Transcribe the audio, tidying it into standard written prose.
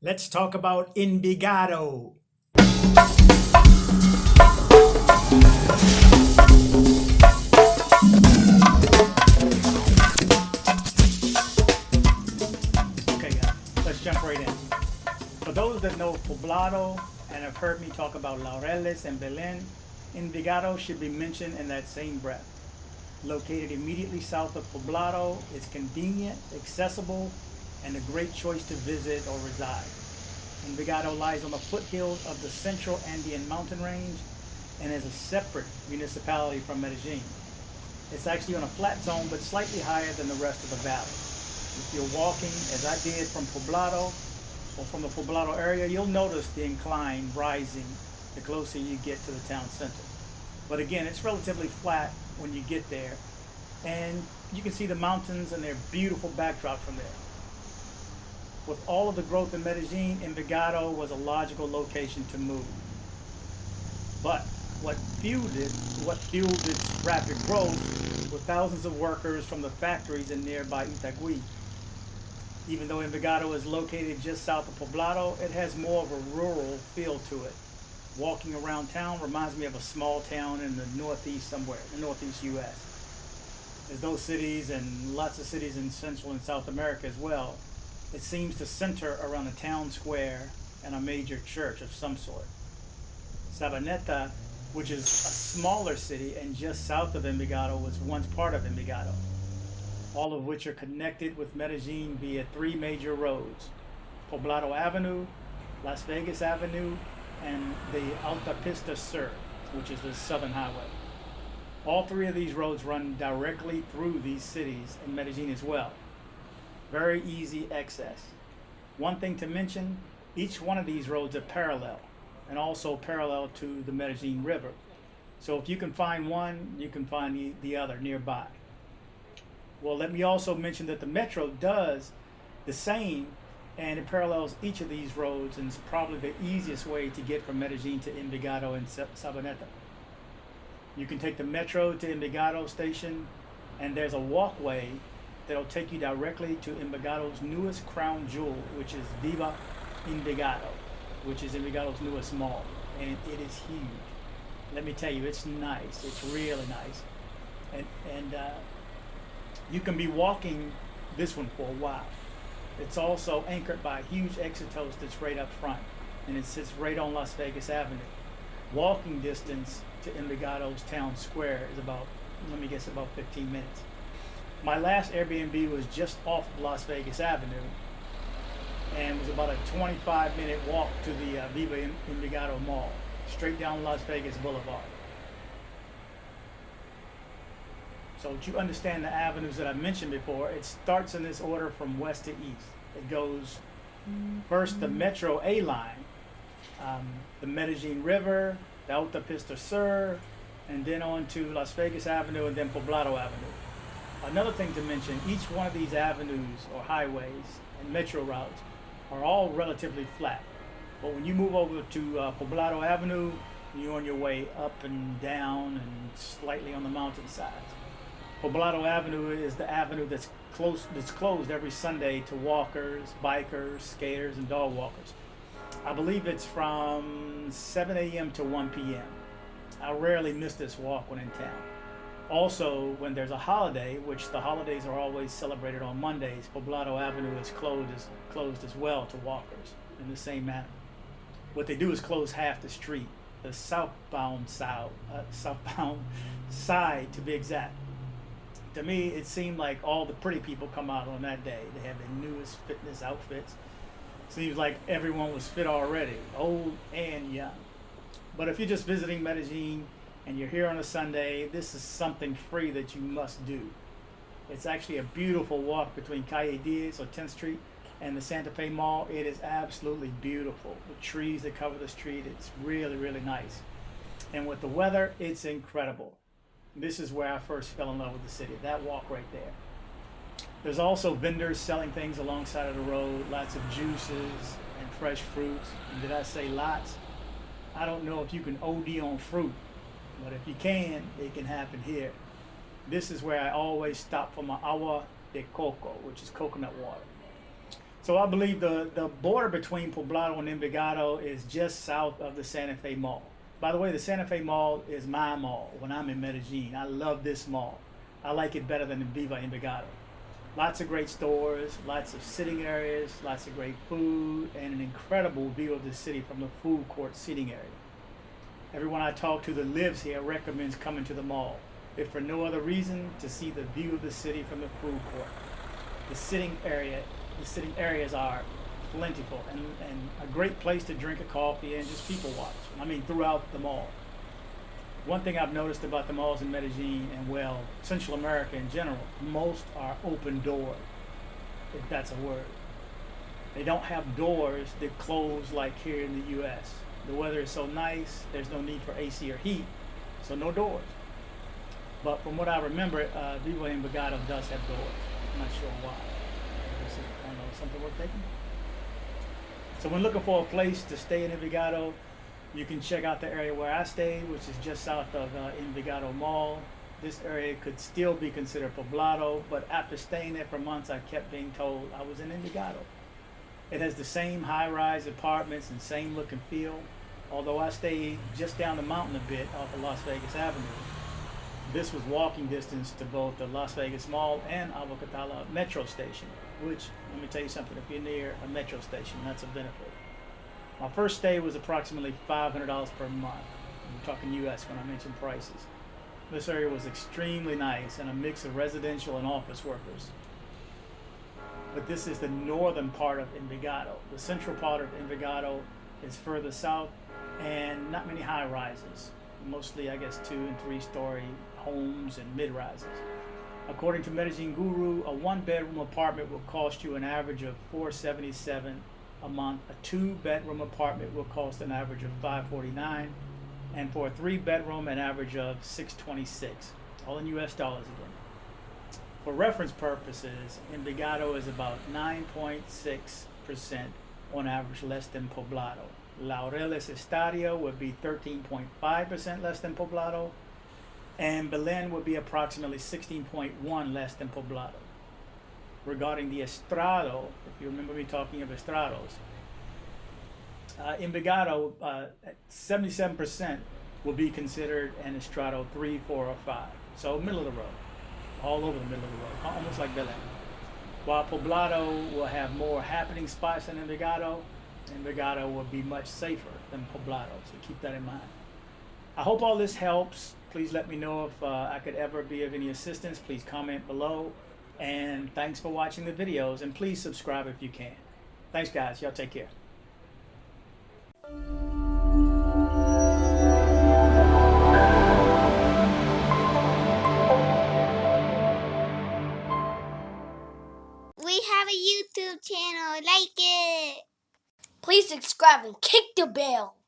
Let's talk about Envigado. Okay, guys, let's jump right in. For those that know Poblado and have heard me talk about Laureles and Belen, Envigado should be mentioned in that same breath. Located immediately south of Poblado, it's convenient, accessible, and a great choice to visit or reside. Envigado lies on the foothills of the Central Andean mountain range and is a separate municipality from Medellin. It's actually on a flat zone but slightly higher than the rest of the valley. If you're walking, as I did from Poblado or from the Poblado area, you'll notice the incline rising the closer you get to the town center. But again, it's relatively flat when you get there, and you can see the mountains and their beautiful backdrop from there. With all of the growth in Medellin, Envigado was a logical location to move. But what fueled its rapid growth were thousands of workers from the factories in nearby Itagüí. Even though Envigado is located just south of Poblado, it has more of a rural feel to it. Walking around town reminds me of a small town in the northeast somewhere, the northeast US. As those cities and lots of cities in Central and South America as well, it seems to center around a town square and a major church of some sort. Sabaneta, which is a smaller city and just south of Envigado, was once part of Envigado, all of which are connected with Medellin via three major roads: Poblado Avenue, Las Vegas Avenue, and the Autopista Sur, which is the Southern Highway. All three of these roads run directly through these cities and Medellin as well. Very easy access. One thing to mention, each one of these roads are parallel and also parallel to the Medellin River. So if you can find one, you can find the other nearby. Well, let me also mention that the metro does the same, and it parallels each of these roads, and it's probably the easiest way to get from Medellin to Envigado and Sabaneta. You can take the metro to Envigado station, and there's a walkway that'll take you directly to Envigado's newest crown jewel, which is Viva Envigado, which is Envigado's newest mall, and it is huge. Let me tell you, it's nice. It's really nice, and you can be walking this one for a while. It's also anchored by a huge exit post that's right up front, and it sits right on Las Vegas Avenue. Walking distance to Envigado's town square is about, let me guess, about 15 minutes. My last Airbnb was just off of Las Vegas Avenue and was about a 25-minute walk to the Viva Envigado Mall, straight down Las Vegas Boulevard. So that you understand the avenues that I mentioned before, it starts in this order from west to east. It goes first the Metro A line, the Medellin River, the Autopista Sur, and then on to Las Vegas Avenue and then Poblado Avenue. Another thing to mention, each one of these avenues or highways and metro routes are all relatively flat. But when you move over to Poblado Avenue, you're on your way up and down and slightly on the mountainside. Poblado Avenue is the avenue that's closed every Sunday to walkers, bikers, skaters, and dog walkers. I believe it's from 7 a.m. to 1 p.m. I rarely miss this walk when in town. Also, when there's a holiday, which the holidays are always celebrated on Mondays, Poblado Avenue is closed as well to walkers in the same manner. What they do is close half the street, the southbound side to be exact. To me, it seemed like all the pretty people come out on that day. They have their newest fitness outfits. Seems like everyone was fit already, old and young. But if you're just visiting Medellin and you're here on a Sunday, this is something free that you must do. It's actually a beautiful walk between Calle Diaz or 10th Street and the Santa Fe Mall. It is absolutely beautiful. The trees that cover the street, it's really, really nice. And with the weather, it's incredible. This is where I first fell in love with the city, that walk right there. There's also vendors selling things alongside of the road, lots of juices and fresh fruits. And did I say lots? I don't know if you can OD on fruit, but if you can, it can happen here. This is where I always stop for my agua de coco, which is coconut water. So I believe the border between Poblado and Envigado is just south of the Santa Fe Mall. By the way, the Santa Fe Mall is my mall when I'm in Medellin. I love this mall. I like it better than the Viva Envigado. Lots of great stores, lots of sitting areas, lots of great food, and an incredible view of the city from the food court seating area. Everyone I talk to that lives here recommends coming to the mall, if for no other reason, to see the view of the city from the food court. The sitting areas are plentiful and a great place to drink a coffee and just people watch. I mean, throughout the mall. One thing I've noticed about the malls in Medellin and, well, Central America in general, most are open door, if that's a word. They don't have doors that close like here in the US. The weather is so nice, there's no need for AC or heat, so no doors. But from what I remember, Viva Envigado does have doors. I'm not sure why. I don't know, something worth taking. So when looking for a place to stay in Envigado, you can check out the area where I stayed, which is just south of Envigado Mall. This area could still be considered Poblado, but after staying there for months, I kept being told I was in Envigado. It has the same high-rise apartments and same look and feel, although I stayed just down the mountain a bit off of Las Vegas Avenue. This was walking distance to both the Las Vegas Mall and Abocatala metro station, which, let me tell you something, if you're near a metro station, that's a benefit. My first stay was approximately $500 per month. I'm talking US when I mention prices. This area was extremely nice and a mix of residential and office workers. But this is the northern part of Envigado. The central part of Envigado is further south and not many high rises. Mostly, I guess, 2- and 3-story homes and mid-rises. According to Medellin Guru, a 1-bedroom apartment will cost you an average of $477 a month. A 2-bedroom apartment will cost an average of $549, and for a 3-bedroom, an average of $626, all in US dollars again. For reference purposes, Envigado is about 9.6% on average less than Poblado. Laureles Estadio would be 13.5% less than Poblado, and Belen would be approximately 16.1% less than Poblado. Regarding the estrado, if you remember me talking of estrados, Envigado, 77% will be considered an estrado 3, 4, or 5. So middle of the road, all over the middle of the road, almost like Belen. While Poblado will have more happening spots than Envigado, Envigado will be much safer than Poblado, so keep that in mind. I hope all this helps. Please let me know if I could ever be of any assistance. Please comment below. And thanks for watching the videos, and please subscribe if you can. Thanks, guys. Y'all take care. We have a YouTube channel. Like it. Please subscribe and kick the bell.